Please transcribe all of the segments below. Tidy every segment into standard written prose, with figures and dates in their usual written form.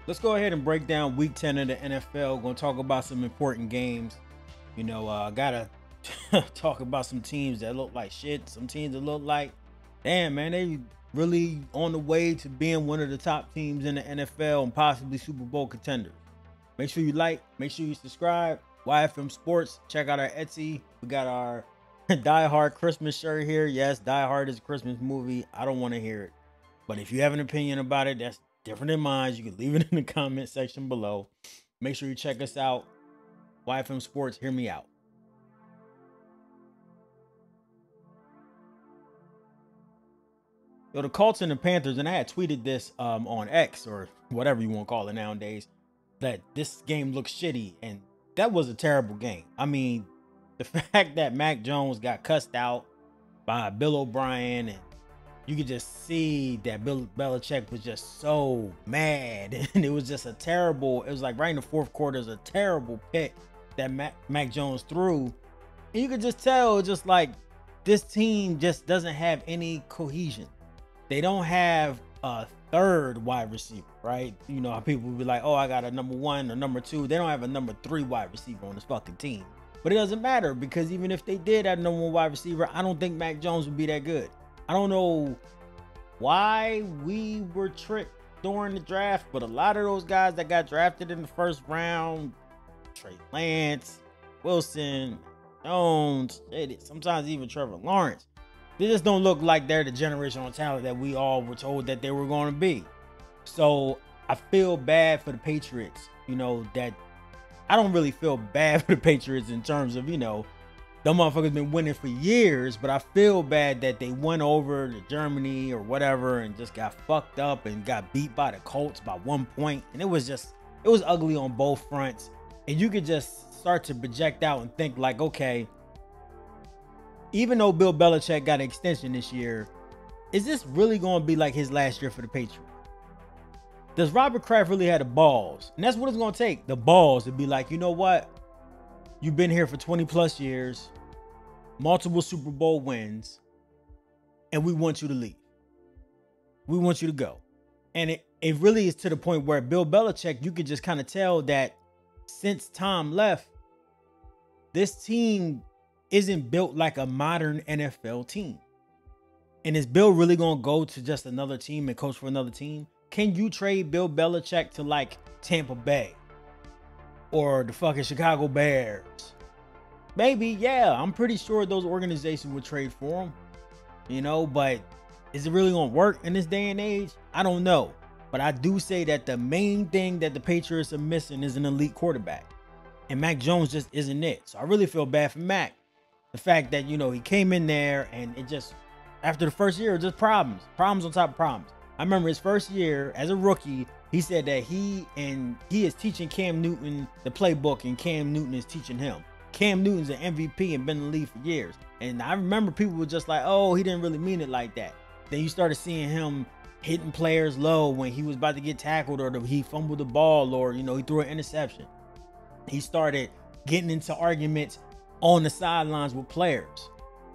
Let's go ahead and break down week 10 of the NFL. Going to talk about some important games. Gotta talk about some teams that look like shit. Some teams that look like, damn, man, they really on the way to being one of the top teams in the NFL and possibly Super Bowl contenders. Make sure you like, make sure you subscribe. YFM Sports. Check out our Etsy. We got our Die Hard Christmas shirt here. Yes, Die Hard is a Christmas movie. I don't want to hear it. But if you have an opinion about it, that's different than mine. You can leave it in the comment section below. Make sure you check us out. YFM Sports, hear me out. Yo, the Colts and the Panthers, and I had tweeted this on X or whatever you want to call it nowadays, that this game looks shitty, and that was a terrible game. I mean, the fact that Mac Jones got cussed out by Bill O'Brien, and you could just see that Bill Belichick was just so mad, and it was just a terrible, it was like right in the fourth quarter, it was a terrible pick that Mac Jones threw, and you could just tell, just like, this team just doesn't have any cohesion. They don't have a third wide receiver, right? You know how people will be like, oh, I got a number one or number two. They don't have a number three wide receiver on this fucking team. But it doesn't matter, because even if they did have a number one wide receiver, I don't think Mac Jones would be that good. I don't know why we were tricked during the draft, but a lot of those guys that got drafted in the first round, Trey Lance, Wilson, Jones, sometimes even Trevor Lawrence, they just don't look like they're the generational talent that we all were told that they were going to be. So I feel bad for the Patriots, that I don't really feel bad for the Patriots in terms of, them motherfuckers been winning for years, but I feel bad that they went over to Germany or whatever and just got fucked up and got beat by the Colts by 1 point. And it was ugly on both fronts. And you could just start to project out and think like, okay, even though Bill Belichick got an extension this year, is this really going to be like his last year for the Patriots? Does Robert Kraft really have the balls? And that's what it's going to take, the balls to be like, you know what? You've been here for 20 plus years, multiple Super Bowl wins, and we want you to leave. We want you to go. And it really is to the point where Bill Belichick, you could just kind of tell that since Tom left, this team isn't built like a modern NFL team. And is Bill really going to go to just another team and coach for another team? Can you trade Bill Belichick to like Tampa Bay or the fucking Chicago Bears? Maybe, yeah. I'm pretty sure those organizations would trade for him, but is it really going to work in this day and age? I don't know. But I do say that the main thing that the Patriots are missing is an elite quarterback. And Mac Jones just isn't it. So I really feel bad for Mac. The fact that, he came in there and it just, after the first year, just problems on top of problems. I remember his first year as a rookie, he said that he is teaching Cam Newton the playbook and Cam Newton is teaching him. Cam Newton's an MVP and been in the league for years. And I remember people were just like, oh, he didn't really mean it like that. Then you started seeing him hitting players low when he was about to get tackled, or he fumbled the ball, or, he threw an interception. He started getting into arguments on the sidelines with players,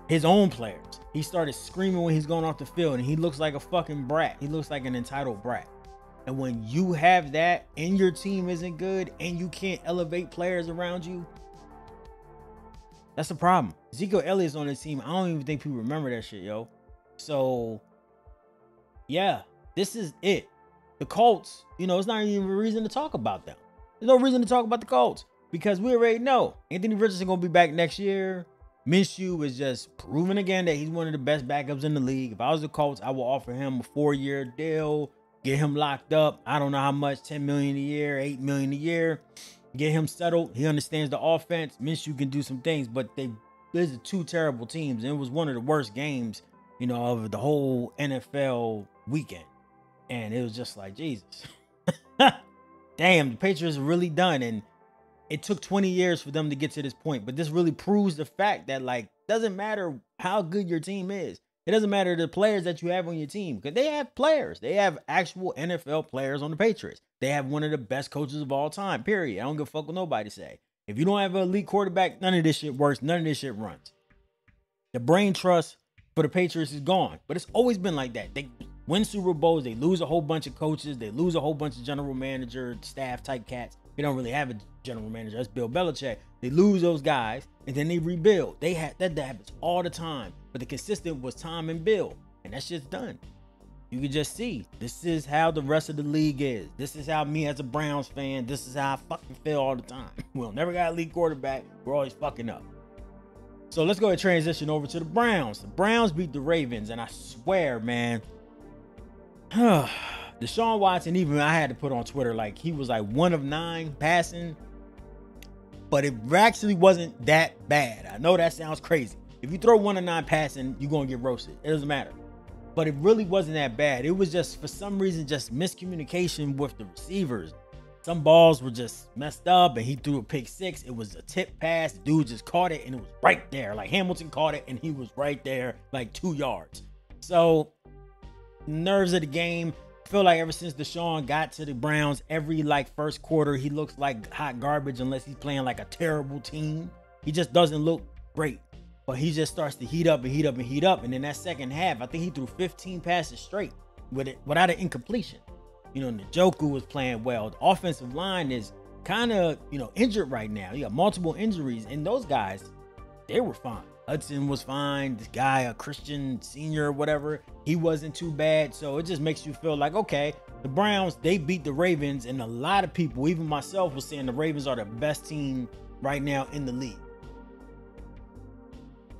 his own players. He started screaming when he's going off the field, and he looks like a fucking brat. He looks like an entitled brat. And when you have that and your team isn't good and you can't elevate players around you, that's a problem. Ezekiel Elliott's on his team. I don't even think people remember that shit, yo. So, yeah, this is it. The Colts, it's not even a reason to talk about them. There's no reason to talk about the Colts, because we already know Anthony Richardson going to be back next year. Minshew is just proving again that he's one of the best backups in the league. If I was the Colts, I would offer him a 4-year deal, get him locked up. I don't know how much, $10 million a year, $8 million a year. Get him settled. He understands the offense. Minshew can do some things, but these are two terrible teams. And it was one of the worst games, of the whole NFL weekend. And it was just like, Jesus. Damn, the Patriots are really done. And it took 20 years for them to get to this point. But this really proves the fact that, doesn't matter how good your team is. It doesn't matter the players that you have on your team, because they have players. They have actual NFL players on the Patriots. They have one of the best coaches of all time, period. I don't give a fuck what nobody say. If you don't have an elite quarterback, none of this shit works. None of this shit runs. The brain trust for the Patriots is gone. But it's always been like that. win Super Bowls. They lose a whole bunch of coaches. They lose a whole bunch of general manager, staff type cats. They don't really have a general manager. That's Bill Belichick. They lose those guys, and then they rebuild. That happens all the time. But the consistent was Tom and Bill, and that shit's done. You can just see, this is how the rest of the league is. This is how me as a Browns fan, this is how I fucking feel all the time. We'll never got a league quarterback. We're always fucking up. So let's go and transition over to the Browns. The Browns beat the Ravens, and I swear, man, Deshaun Watson, even I had to put on Twitter, like, he was like 1 of 9 passing, but it actually wasn't that bad. I know that sounds crazy. If you throw 1 of 9 passing, you're going to get roasted. It doesn't matter. But it really wasn't that bad. It was just, for some reason, just miscommunication with the receivers. Some balls were just messed up, and he threw a pick 6. It was a tip pass. The dude just caught it, and it was right there. Like, Hamilton caught it, and he was right there, like 2 yards. So, nerves of the game. I feel like ever since Deshaun got to the Browns, every, like, first quarter, he looks like hot garbage unless he's playing, like, a terrible team. He just doesn't look great. But he just starts to heat up and heat up and heat up. And in that second half, I think he threw 15 passes straight without an incompletion. You know, Njoku was playing well. The offensive line is kind of, injured right now. You got multiple injuries. And those guys, they were fine. Hudson was fine. This guy, a Christian senior or whatever, he wasn't too bad. So it just makes you feel like, okay, the Browns, they beat the Ravens. And a lot of people, even myself, was saying the Ravens are the best team right now in the league.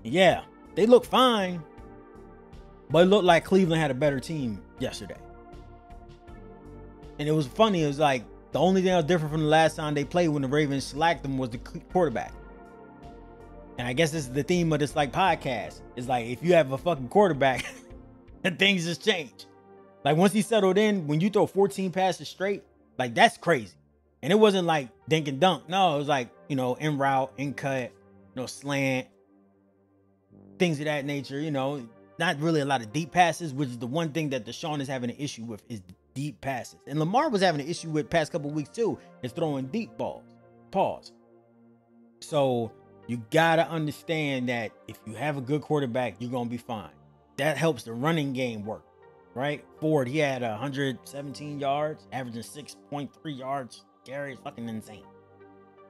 Yeah, they look fine, but it looked like Cleveland had a better team yesterday. And it was funny. It was like the only thing that was different from the last time they played when the Ravens slacked them was the quarterback. And I guess this is the theme of this like podcast. It's like, if you have a fucking quarterback, things just change. Like, once he settled in, when you throw 14 passes straight, like, that's crazy. And it wasn't like dink and dunk. No, it was like, in route, in cut, slant, things of that nature, not really a lot of deep passes, which is the one thing that Deshaun is having an issue with, is deep passes. And Lamar was having an issue with past couple weeks too, is throwing deep balls. Pause. So you gotta understand that if you have a good quarterback, you're gonna be fine. That helps the running game work, right? Ford, he had 117 yards, averaging 6.3 yards carry. It's fucking insane.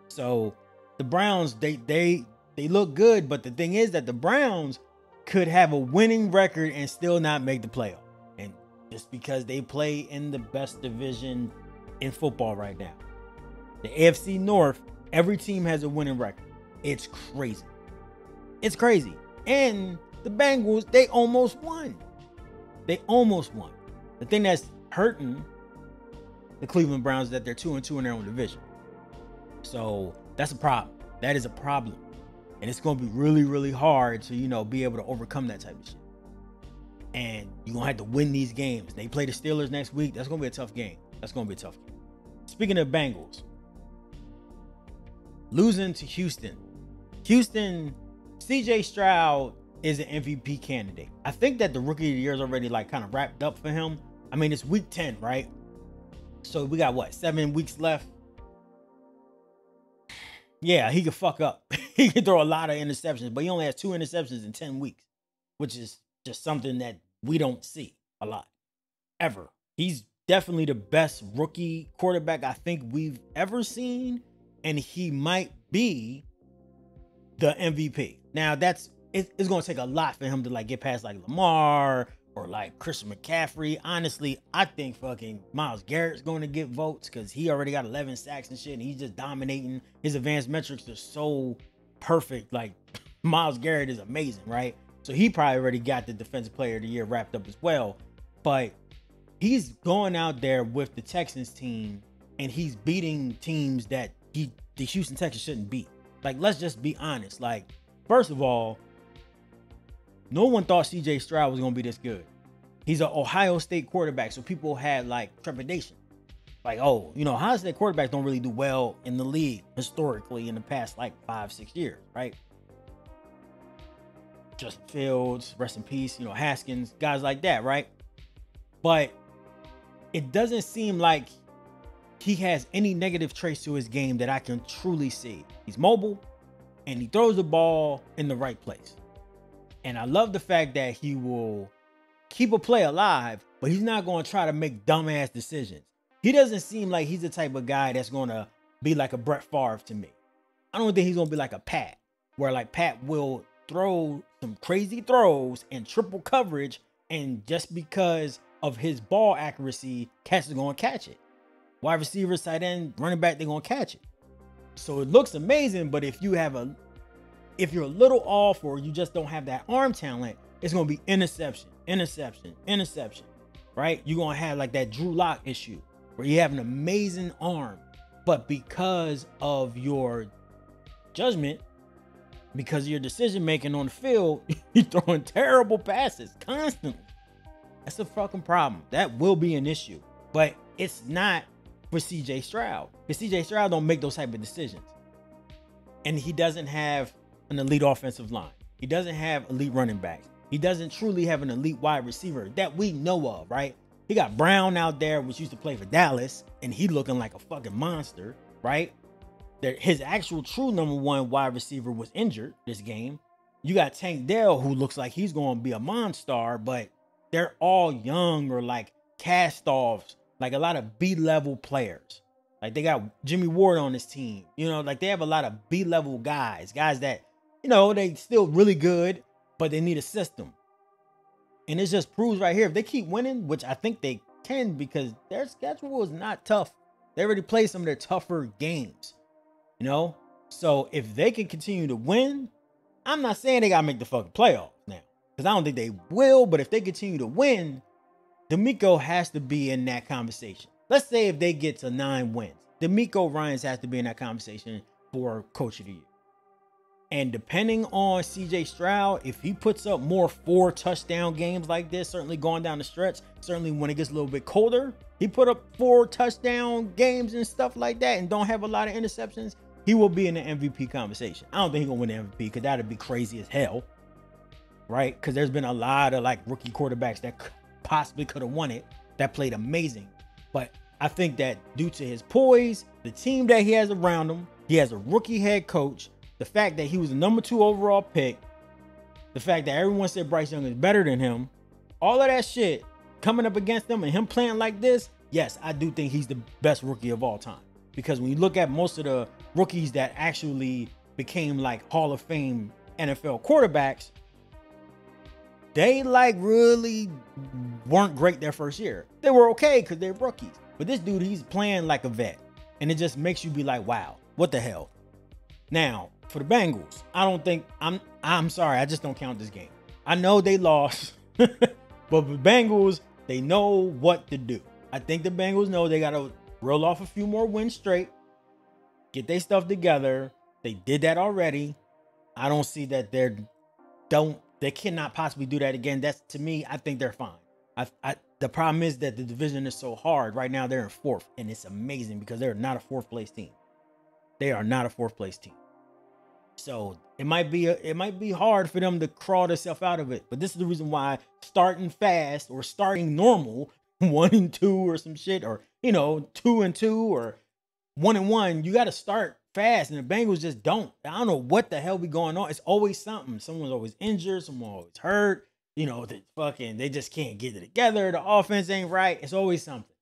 So the Browns, they look good, but the thing is that the Browns could have a winning record and still not make the playoff. And just because they play in the best division in football right now. The AFC North, every team has a winning record. It's crazy. It's crazy. And the Bengals, they almost won. They almost won. The thing that's hurting the Cleveland Browns is that they're 2-2 in their own division. So that's a problem. That is a problem. And it's going to be really, really hard to, be able to overcome that type of shit. And you're going to have to win these games. They play the Steelers next week. That's going to be a tough game. Speaking of Bengals, losing to Houston. CJ Stroud is an MVP candidate. I think that the Rookie of the Year is already like kind of wrapped up for him. I mean, it's week 10, right? So we got 7 weeks left. Yeah, he could fuck up. He could throw a lot of interceptions, but he only has 2 interceptions in 10 weeks, which is just something that we don't see a lot, ever. He's definitely the best rookie quarterback I think we've ever seen, and he might be the MVP. Now, it's going to take a lot for him to like get past like Lamar or like Christian McCaffrey. Honestly, I think fucking Myles Garrett's going to get votes because he already got 11 sacks and shit, and he's just dominating. His advanced metrics are so perfect. Like, Myles Garrett is amazing, right? So he probably already got the Defensive Player of the Year wrapped up as well. But he's going out there with the Texans team, and he's beating teams that the Houston Texans shouldn't beat. Like, let's just be honest. Like, first of all, no one thought CJ Stroud was going to be this good. He's an Ohio State quarterback, so people had like trepidation. Like, oh, Ohio State quarterbacks don't really do well in the league historically in the past like 5-6 years, right? Justin Fields, rest in peace, Haskins, guys like that, right? But it doesn't seem like he has any negative traits to his game that I can truly see. He's mobile, and he throws the ball in the right place. And I love the fact that he will keep a play alive, but he's not going to try to make dumbass decisions. He doesn't seem like he's the type of guy that's going to be like a Brett Favre to me. I don't think he's going to be like a Pat, where like Pat will throw some crazy throws and triple coverage, and just because of his ball accuracy, cats are going to catch it. Wide receivers, tight end, running back, they're going to catch it. So it looks amazing, but if you're a little off or you just don't have that arm talent, it's going to be interception, right? You're going to have like that Drew Lock issue where you have an amazing arm, but because of your judgment, because of your decision making on the field, you're throwing terrible passes constantly. That's a fucking problem. That will be an issue, but it's not for CJ Stroud. Because CJ Stroud don't make those type of decisions. And he doesn't have an elite offensive line. He doesn't have elite running backs. He doesn't truly have an elite wide receiver that we know of, right? He got Brown out there, which used to play for Dallas, and he looking like a fucking monster, right? His actual true number one wide receiver was injured this game. You got Tank Dell, who looks like he's going to be a monster, but they're all young or like cast-offs, like a lot of B-level players. Like they got Jimmy Ward on his team. You know, like they have a lot of B-level guys that, you know, they still really good, but they need a system. And it just proves right here, if they keep winning, which I think they can because their schedule is not tough. They already played some of their tougher games, you know? So if they can continue to win, I'm not saying they got to make the fucking playoffs now, because I don't think they will, but if they continue to win, D'Amico has to be in that conversation. Let's say if they get to 9 wins, D'Amico Ryans has to be in that conversation for Coach of the Year. And depending on CJ Stroud, if he puts up more 4 touchdown games like this, certainly going down the stretch, certainly when it gets a little bit colder, he put up 4 touchdown games and stuff like that and don't have a lot of interceptions, he will be in the MVP conversation. I don't think he's going to win the MVP because that'd be crazy as hell, right? Because there's been a lot of like rookie quarterbacks that possibly could have won it that played amazing. But I think that due to his poise, the team that he has around him, he has a rookie head coach, the fact that he was the number 2 overall pick, the fact that everyone said Bryce Young is better than him, all of that shit coming up against him and him playing like this, yes, I do think he's the best rookie of all time. Because when you look at most of the rookies that actually became like Hall of Fame NFL quarterbacks, they like really weren't great their first year. They were okay because they're rookies. But this dude, he's playing like a vet. And it just makes you be like, wow, what the hell? Now, for the Bengals, I'm sorry, I just don't count this game. I know they lost, but for the Bengals, they know what to do. I think the Bengals know they got to roll off a few more wins straight, get their stuff together. They did that already. I don't see that they cannot possibly do that again. That's, to me, I think they're fine. The problem is that the division is so hard. Right now, they're in 4th, and it's amazing because they're not a 4th place team. They are not a 4th place team. So it might be hard for them to crawl themselves out of it. But this is the reason why starting fast or starting normal, 1-2 or some shit, or 2-2 or 1-1, you got to start fast. And the Bengals just don't. I don't know what the hell be going on. It's always something. Someone's always injured. Someone always hurt. They just can't get it together. The offense ain't right. It's always something.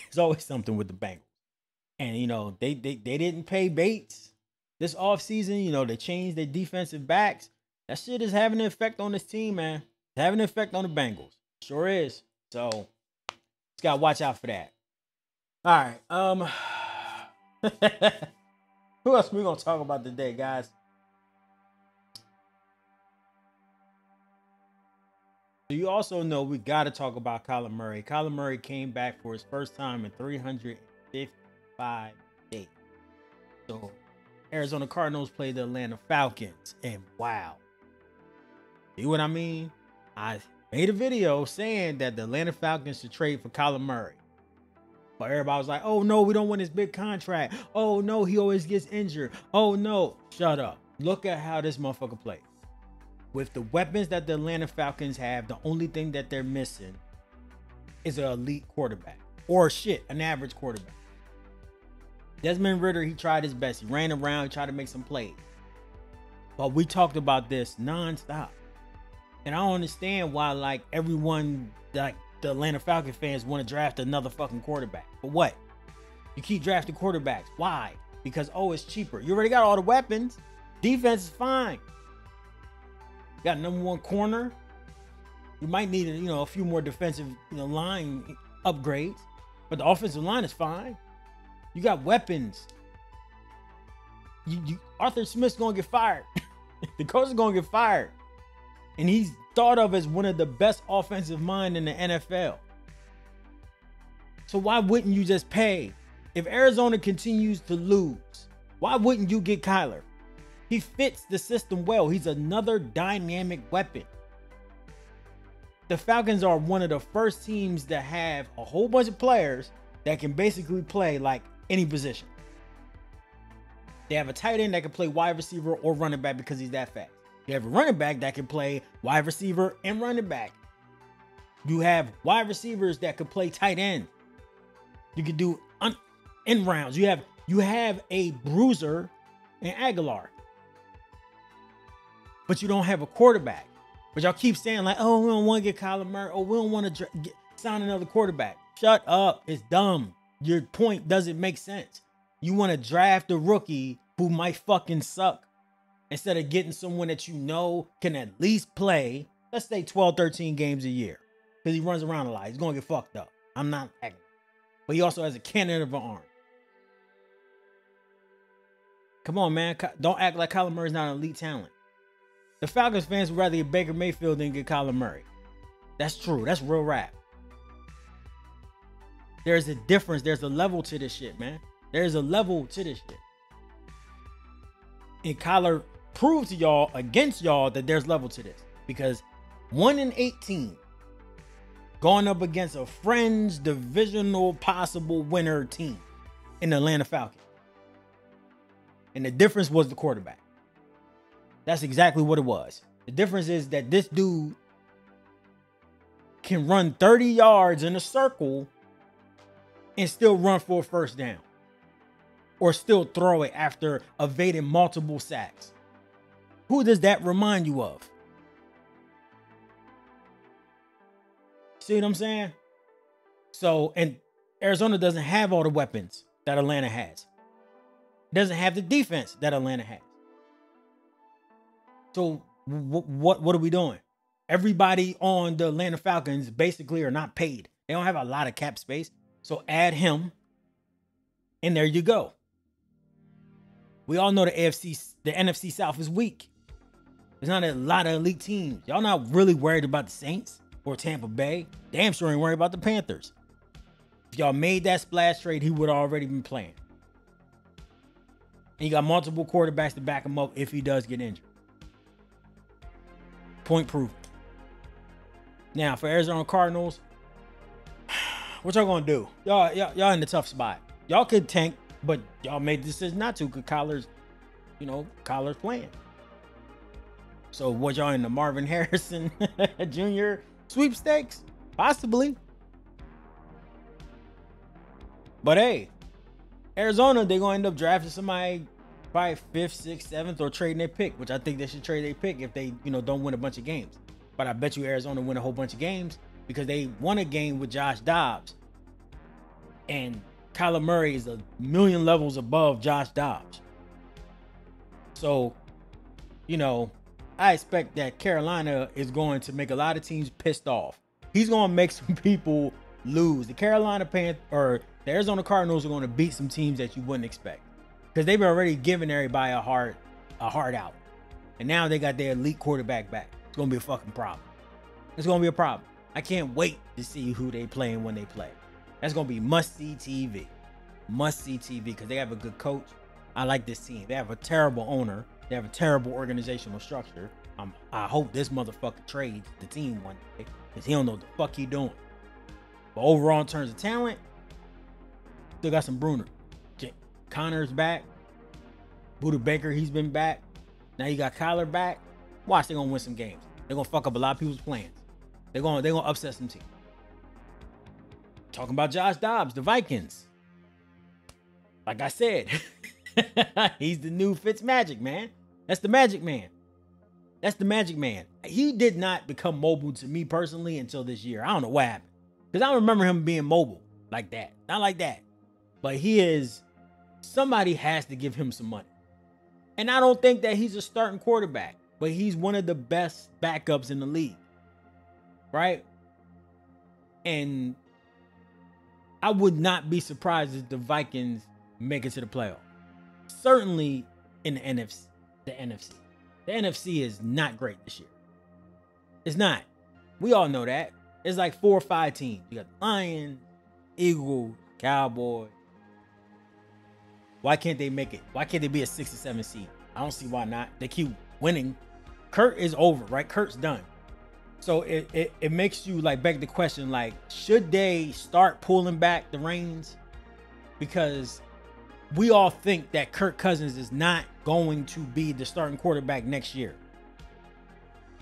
It's always something with the Bengals. And they didn't pay Bates this offseason. They changed their defensive backs. That shit is having an effect on this team, man. It's having an effect on the Bengals. Sure is. So just gotta watch out for that. All right. Who else we gonna talk about today, guys? You also know we got to talk about Kyler Murray. Kyler Murray came back for his first time in 355 days. So Arizona Cardinals played the Atlanta Falcons, and wow. See what I mean? I made a video saying that the Atlanta Falcons should trade for Kyler Murray. But everybody was like, oh no, we don't want his big contract. Oh no, he always gets injured. Oh no, shut up. Look at how this motherfucker plays. With the weapons that the Atlanta Falcons have, the only thing that they're missing is an elite quarterback. Or an average quarterback. Desmond Ridder, he tried his best. He ran around, he tried to make some plays. But we talked about this nonstop. And I don't understand why, like, everyone, like, the Atlanta Falcons fans want to draft another fucking quarterback. For what? You keep drafting quarterbacks. Why? Because, oh, it's cheaper. You already got all the weapons. Defense is fine. You got number one corner. You might need, a few more defensive, line upgrades. But the offensive line is fine. You got weapons. Arthur Smith's going to get fired. The coach is going to get fired. And he's thought of as one of the best offensive minds in the NFL. So why wouldn't you just pay? If Arizona continues to lose, why wouldn't you get Kyler? He fits the system well. He's another dynamic weapon. The Falcons are one of the first teams that have a whole bunch of players that can basically play like any position. They have a tight end that can play wide receiver or running back because he's that fast. You have a running back that can play wide receiver and running back. You have wide receivers that could play tight end. You can do end rounds. You have a bruiser in Aguilar. But you don't have a quarterback. But y'all keep saying like, oh, we don't want to get Kyler Murray. Oh, we don't want to sign another quarterback. Shut up. It's dumb. Your point doesn't make sense. You want to draft a rookie who might fucking suck instead of getting someone that you know can at least play, let's say 12, 13 games a year. Because he runs around a lot. He's going to get fucked up. I'm not acting. But he also has a cannon of an arm. Come on, man. Don't act like Kyler Murray's not an elite talent. The Falcons fans would rather get Baker Mayfield than get Kyler Murray. That's true. That's real rap. There's a difference. There's a level to this shit, man. There's a level to this shit. And Kyler proved to y'all, against y'all, that there's level to this. Because 1-18 going up against a fringe divisional possible winner team in the Atlanta Falcons. And the difference was the quarterback. That's exactly what it was. The difference is that this dude can run 30 yards in a circle and still run for a first down. Or still throw it after evading multiple sacks. Who does that remind you of? See what I'm saying? So, and Arizona doesn't have all the weapons that Atlanta has. Doesn't have the defense that Atlanta has. So what are we doing? Everybody on the Atlanta Falcons basically are not paid. They don't have a lot of cap space. So add him. And there you go. We all know the NFC South is weak. There's not a lot of elite teams. Y'all not really worried about the Saints or Tampa Bay. Damn sure ain't worried about the Panthers. If y'all made that splash trade, he would have already been playing. And you got multiple quarterbacks to back him up if he does get injured. Point proven. Now, for Arizona Cardinals, what y'all gonna do? Y'all in the tough spot. Y'all could tank, but y'all made the decision not to because Kyler's playing. So what, y'all in the Marvin Harrison Jr. sweepstakes? Possibly. But hey, Arizona, they're going to end up drafting somebody probably 5th, 6th, 7th, or trading their pick, which I think they should trade their pick if they, don't win a bunch of games. But I bet you Arizona win a whole bunch of games because they won a game with Josh Dobbs. And Kyler Murray is a million levels above Josh Dobbs. So, I expect that Carolina is going to make a lot of teams pissed off. He's going to make some people lose. The the Arizona Cardinals are going to beat some teams that you wouldn't expect because they've already given everybody a hard out. And now they got their elite quarterback back. It's going to be a fucking problem. It's going to be a problem. I can't wait to see who they play and when they play. That's going to be must-see TV. Must-see TV because they have a good coach. I like this team. They have a terrible owner. They have a terrible organizational structure. I hope this motherfucker trades the team one day because he don't know what the fuck he doing. But overall, in terms of talent, still got some Bruner. Connor's back. Buda Baker, he's been back. Now you got Kyler back. Watch, they're going to win some games. They're going to fuck up a lot of people's plans. They're going to upset some teams. Talking about Josh Dobbs, the Vikings. Like I said, he's the new Fitzmagic, man. That's the Magic Man. That's the Magic Man. He did not become mobile to me personally until this year. I don't know what happened. Because I don't remember him being mobile like that. Not like that. But he is, somebody has to give him some money. And I don't think that he's a starting quarterback, but he's one of the best backups in the league. Right? And I would not be surprised if the Vikings make it to the playoffs. Certainly in the NFC. The NFC is not great this year. It's not. We all know that. It's like 4 or 5 teams. You got the Lions, Eagles, Cowboys. Why can't they make it? Why can't they be a 6 or 7 seed? I don't see why not. They keep winning. Kurt is over, right? Kurt's done. So it makes you like beg the question, like, should they start pulling back the reins? Because we all think that Kirk Cousins is not going to be the starting quarterback next year.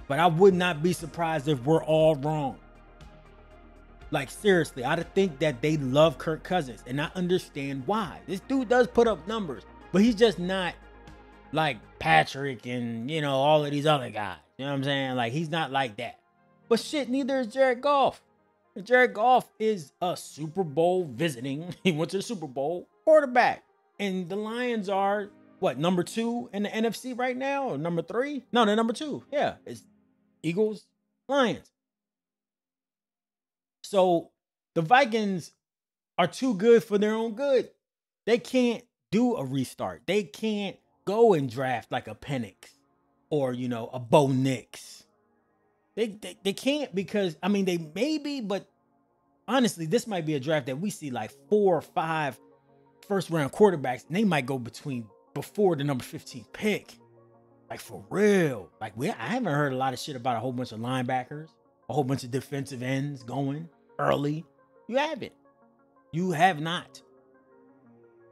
But I would not be surprised if we're all wrong. Like, seriously, I think that they love Kirk Cousins, and I understand why. This dude does put up numbers, but he's just not like Patrick and, you know, all of these other guys. You know what I'm saying? Like, he's not like that. But shit, neither is Jared Goff. Jared Goff is a Super Bowl visiting. He went to the Super Bowl quarterback. And the Lions are, what, number 2 in the NFC right now? Or number 3? No, they're number 2. Yeah, it's Eagles, Lions. So the Vikings are too good for their own good. They can't do a restart. They can't go and draft like a Penix or, you know, a Bo Nix. They can't, because, I mean, they maybe, but honestly, this might be a draft that we see like 4 or 5 first round quarterbacks, and they might go before the number 15 pick. Like, for real. Like, I haven't heard a lot of shit about a whole bunch of linebackers, a whole bunch of defensive ends going early. You haven't. You have not.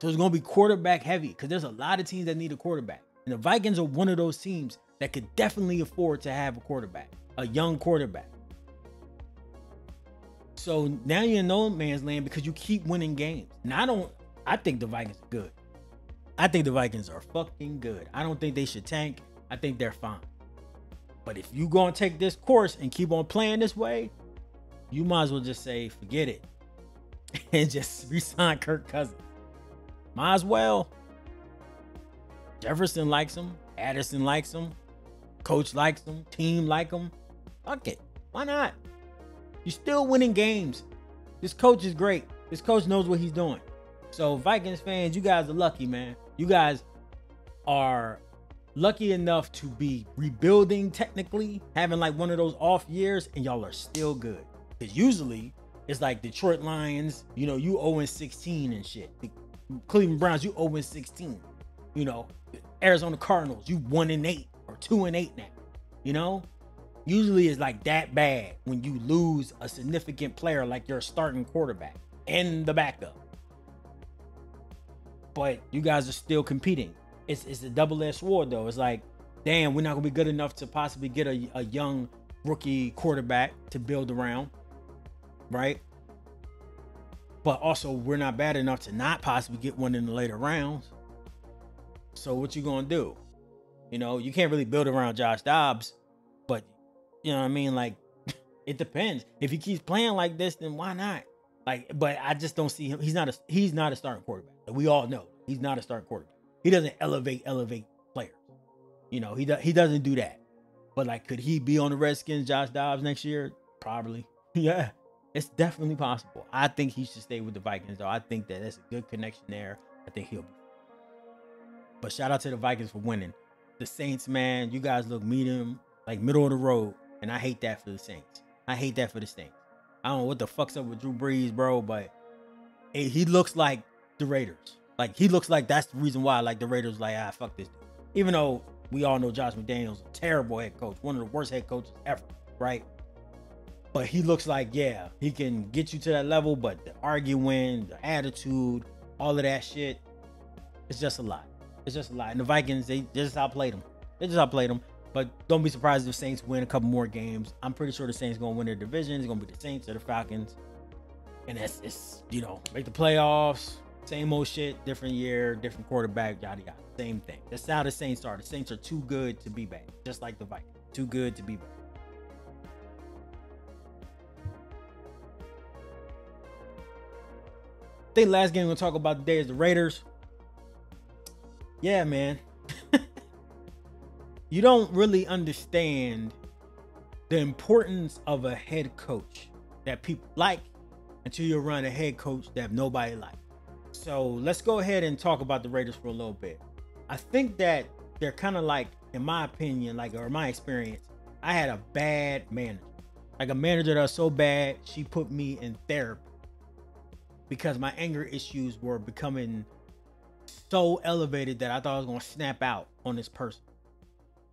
So it's going to be quarterback heavy, because there's a lot of teams that need a quarterback. And the Vikings are one of those teams that could definitely afford to have a quarterback, a young quarterback. So now you're in no man's land because you keep winning games. And I think the Vikings are good. I think the Vikings are fucking good. I don't think they should tank. I think they're fine. But if you going to take this course and keep on playing this way, you might as well just say, forget it. And just re-sign Kirk Cousins. Might as well. Jefferson likes him. Addison likes him. Coach likes him. Team like him. Fuck it. Why not? You're still winning games. This coach is great. This coach knows what he's doing. So Vikings fans, you guys are lucky, man. You guys are lucky enough to be rebuilding technically, having like one of those off years, and y'all are still good. Because usually it's like Detroit Lions, you know, you 0-16 and shit. The Cleveland Browns, you 0-16. You know, Arizona Cardinals, you 1-8 or 2-8 now. You know, usually it's like that bad when you lose a significant player like your starting quarterback and the backup. But you guys are still competing. It's a double-edged sword, though. It's like, damn, we're not going to be good enough to possibly get a young rookie quarterback to build around, right? But also, we're not bad enough to not possibly get one in the later rounds. So what you going to do? You know, you can't really build around Josh Dobbs, but, you know what I mean? Like, it depends. If he keeps playing like this, then why not? Like, but I just don't see him. He's not a starting quarterback. We all know he's not a starting quarterback. He doesn't elevate players. You know, he doesn't do that. But like, could he be on the Redskins, Josh Dobbs, next year? Probably. Yeah, it's definitely possible. I think he should stay with the Vikings, though. I think that that's a good connection there. I think he'll be. But shout out to the Vikings for winning. The Saints, man, you guys look middle of the road, and I hate that for the Saints. I hate that for the Saints. I don't know what the fuck's up with Drew Brees, bro, but he looks like the Raiders. Like, he looks like that's the reason why, like, the Raiders like, fuck this dude. Even though we all know Josh McDaniels is a terrible head coach, one of the worst head coaches ever, right? But he looks like, yeah, he can get you to that level, but the arguing, the attitude, all of that shit, it's just a lot. It's just a lot. And the Vikings, they just outplayed them. They just outplayed them. But don't be surprised if the Saints win a couple more games. I'm pretty sure the Saints going to win their division. It's going to be the Saints or the Falcons. And it's, you know, make the playoffs, Same old shit, different year, different quarterback, yada yada. Same thing. That's how the Saints are. The Saints are too good to be bad, just like the Vikings. Too good to be bad. I think last game we're gonna talk about today is the Raiders. Yeah, man. You don't really understand the importance of a head coach that people like until you run a head coach that nobody likes. So let's go ahead and talk about the Raiders for a little bit. I think that they're kind of like, in my opinion, like, or my experience, I had a bad manager. Like a manager that was so bad, she put me in therapy because my anger issues were becoming so elevated that I thought I was going to snap out on this person.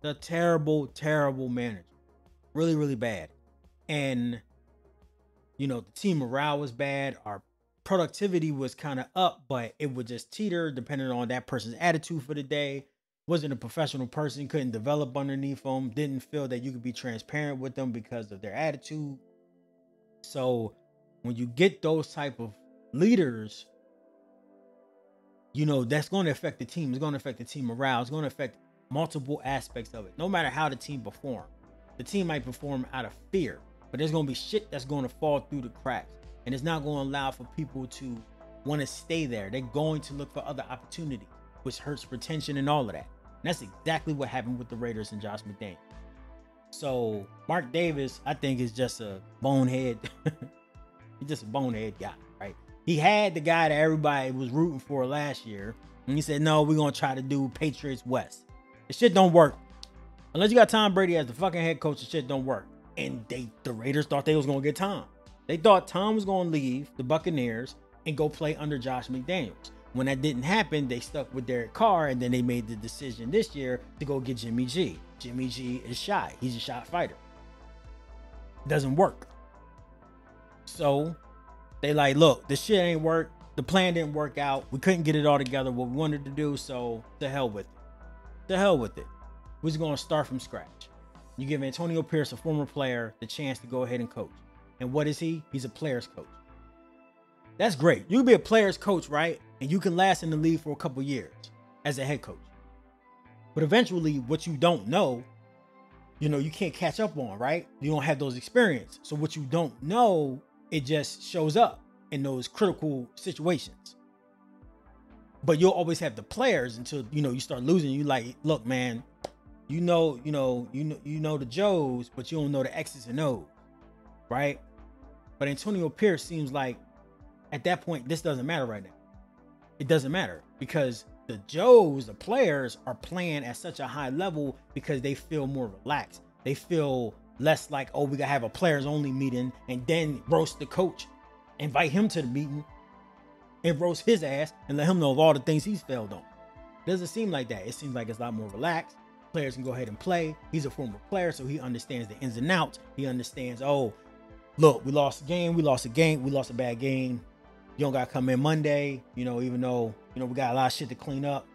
The terrible, terrible manager. Really, really bad. And, you know, the team morale was bad. Our productivity was kind of up, but it would just teeter depending on that person's attitude for the day. Wasn't a professional person, couldn't develop underneath them, didn't feel that you could be transparent with them because of their attitude. So when you get those type of leaders, you know, that's going to affect the team. It's going to affect the team morale. It's going to affect multiple aspects of it. No matter how the team perform, the team might perform out of fear, but there's going to be shit that's going to fall through the cracks, and it's not going to allow for people to want to stay there. They're going to look for other opportunities, which hurts retention and all of that. And that's exactly what happened with the Raiders and Josh McDaniels. So Mark Davis, I think, is just a bonehead. He's just a bonehead guy, right? He had the guy that everybody was rooting for last year, and he said, no, we're going to try to do Patriots West. The shit don't work. Unless you got Tom Brady as the fucking head coach, the shit don't work. And the Raiders thought they was going to get Tom. They thought Tom was going to leave the Buccaneers and go play under Josh McDaniels. When that didn't happen, they stuck with Derek Carr, and then they made the decision this year to go get Jimmy G. Jimmy G is shy. He's a shot fighter. Doesn't work. So they like, look, this shit ain't work. The plan didn't work out. We couldn't get it all together what we wanted to do, so to hell with it. To hell with it. We're just going to start from scratch. You give Antonio Pierce, a former player, the chance to go ahead and coach. And what is he? He's a player's coach. That's great. You can be a player's coach, right? And you can last in the league for a couple years as a head coach. But eventually, what you don't know, you know, you can't catch up on, right? You don't have those experiences. So what you don't know, it just shows up in those critical situations. But you'll always have the players until, you know, you start losing. You like, look, man, you know the Joes, but you don't know the X's and O's, right? But Antonio Pierce seems like at that point, this doesn't matter right now. It doesn't matter because the Joes, the players, are playing at such a high level because they feel more relaxed. They feel less like, oh, we gotta have a players only meeting and then roast the coach, invite him to the meeting and roast his ass and let him know of all the things he's failed on. It doesn't seem like that. It seems like it's a lot more relaxed. Players can go ahead and play. He's a former player, so he understands the ins and outs. He understands, oh, look, we lost a game. We lost a bad game. You don't got to come in Monday, you know, even though, you know, we got a lot of shit to clean up.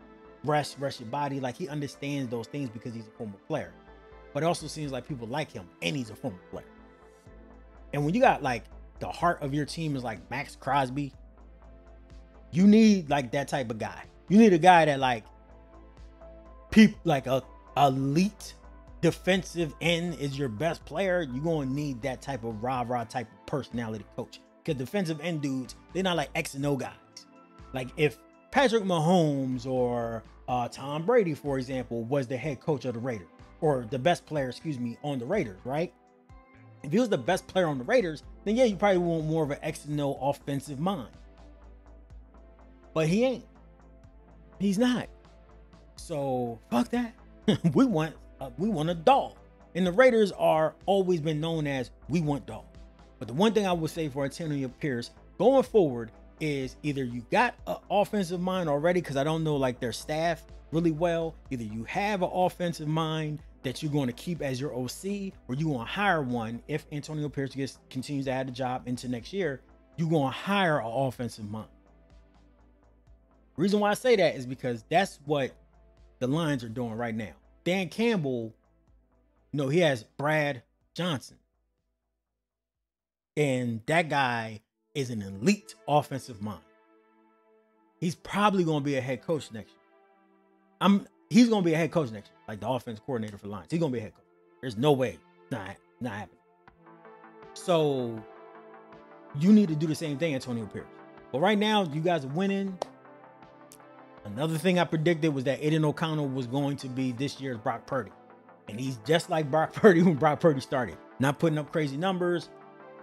Rest your body. Like, he understands those things because he's a former player. But it also seems like people like him, and he's a former player. And when you got, like, the heart of your team is like Max Crosby, you need, like, that type of guy. You need a guy that, like, like a elite defensive end is your best player. You're going to need that type of rah-rah type of personality coach. Because defensive end dudes, they're not like X and O guys. Like if Patrick Mahomes or Tom Brady, for example, was the head coach of the Raiders, or the best player, on the Raiders, right? If he was the best player on the Raiders, then yeah, you probably want more of an X and O offensive mind. But he ain't. He's not. So fuck that. we want a dog. And the Raiders are always been known as we want dogs. But the one thing I would say for Antonio Pierce going forward is either you got an offensive mind already, because I don't know like their staff really well. Either you have an offensive mind that you're going to keep as your OC, or you want to hire one. If Antonio Pierce continues to add a job into next year, you're going to hire an offensive mind. The reason why I say that is because that's what the Lions are doing right now. Dan Campbell, you know, he has Brad Johnson. And that guy is an elite offensive mind. he's probably going to be a head coach next year. He's going to be a head coach next year, like the offense coordinator for Lions. He's going to be a head coach. There's no way. Not happening. So you need to do the same thing, Antonio Pierce. But right now, you guys are winning. Another thing I predicted was that Aiden O'Connell was going to be this year's Brock Purdy. And he's just like Brock Purdy when Brock Purdy started. Not putting up crazy numbers.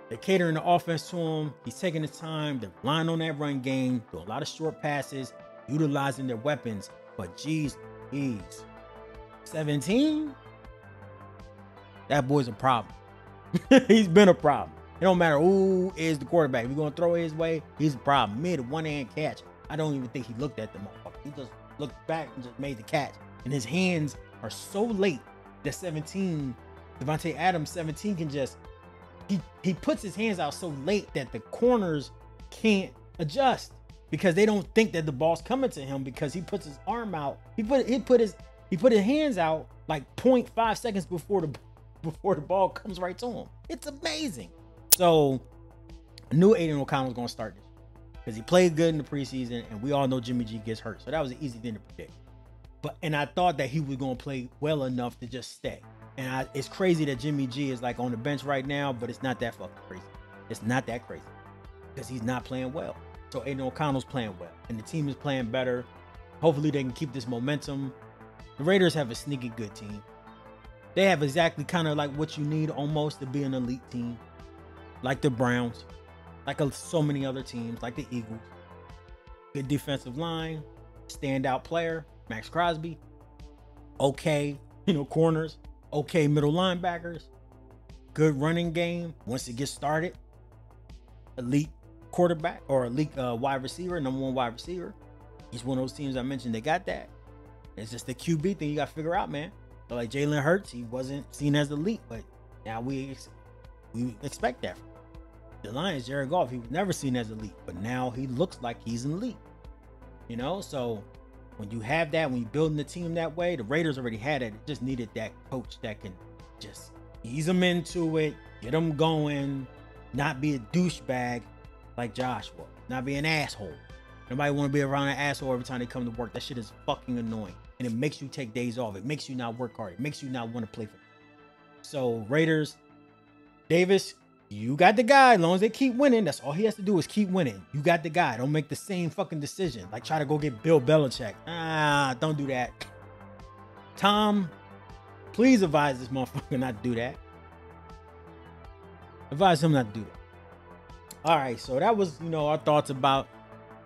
They're catering the offense to him. He's taking his time. They're relying on that run game. Doing a lot of short passes. Utilizing their weapons. But geez, 17? That boy's a problem. He's been a problem. It don't matter who is the quarterback. If you're going to throw it his way, he's a problem. Made a one-hand catch. I don't even think he looked at the motherfucker. He just looked back and just made the catch. And his hands are so late that 17, Devontae Adams, 17 can just, he puts his hands out so late that the corners can't adjust because they don't think that the ball's coming to him because he puts his arm out. He put his hands out like 0.5 seconds before the ball comes right to him. It's amazing. So I knew Aiden O'Connell was going to start this because he played good in the preseason, and we all know Jimmy G gets hurt. So that was an easy thing to predict. And I thought that he was going to play well enough to just stay. And it's crazy that Jimmy G is like on the bench right now, but it's not that fucking crazy. It's not that crazy because he's not playing well. So Aiden O'Connell's playing well, and the team is playing better. Hopefully they can keep this momentum. The Raiders have a sneaky good team. They have exactly kind of like what you need almost to be an elite team. Like the Browns, like so many other teams, like the Eagles. Good defensive line, standout player, Max Crosby. Okay, corners. Okay, middle linebackers. Good running game once it gets started. Elite quarterback or elite wide receiver, number one wide receiver. Each one of those teams I mentioned, they got that. It's just the QB thing you got to figure out, man. So like Jalen Hurts, he wasn't seen as elite, but now we expect that. The Lions, Jared Goff, he was never seen as elite, but now he looks like he's an elite. So when you have that, when you're building the team that way, the Raiders already had it. It just needed that coach that can just ease them into it, get them going, not be a douchebag like Josh was, not be an asshole. Nobody want to be around an asshole every time they come to work. That shit is fucking annoying. And it makes you take days off. It makes you not work hard. It makes you not want to play for them. So Raiders, Davis, you got the guy. As long as they keep winning, that's all he has to do is keep winning. You got the guy. Don't make the same fucking decision. Like try to go get Bill Belichick. Don't do that. Tom, please advise this motherfucker not to do that. Advise him not to do that. All right, so that was, our thoughts about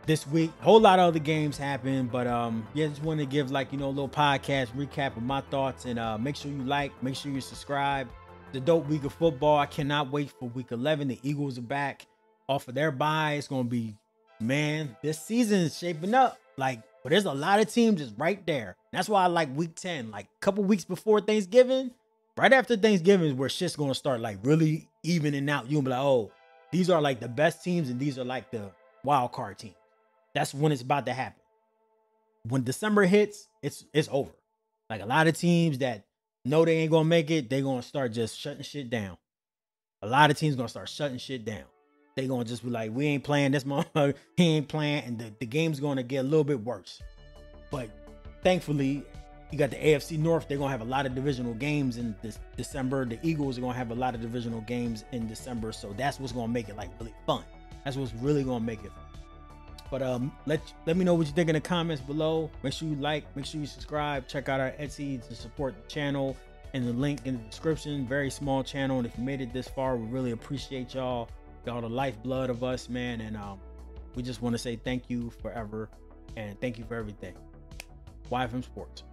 this week. A whole lot of other games happened, but just want to give a little podcast recap of my thoughts, and make sure you make sure you subscribe. The dope week of football. I cannot wait for week 11. The Eagles are back off of their bye. It's going to be, man, this season is shaping up. But there's a lot of teams just right there. That's why I like week 10, a couple weeks before Thanksgiving. Right after Thanksgiving is where shit's going to start really evening out. You'll be like, oh, these are the best teams and these are the wild card teams. That's when it's about to happen. When December hits, it's over. A lot of teams that know they ain't gonna make it, they gonna start just shutting shit down. A lot of teams gonna start shutting shit down. They gonna just be like, we ain't playing this motherfucker, he ain't playing, and the game's gonna get a little bit worse. But thankfully, you got the AFC North. They're gonna have a lot of divisional games in this December. The Eagles are gonna have a lot of divisional games in December, so that's what's gonna make it really fun. That's what's really gonna make it fun. But let me know what you think in the comments below. Make sure you make sure you subscribe. Check out our Etsy to support the channel, and the link in the description. Very small channel, and if you made it this far, we really appreciate y'all. Y'all the lifeblood of us, man. And we just want to say thank you forever, and thank you for everything. YFM Sports.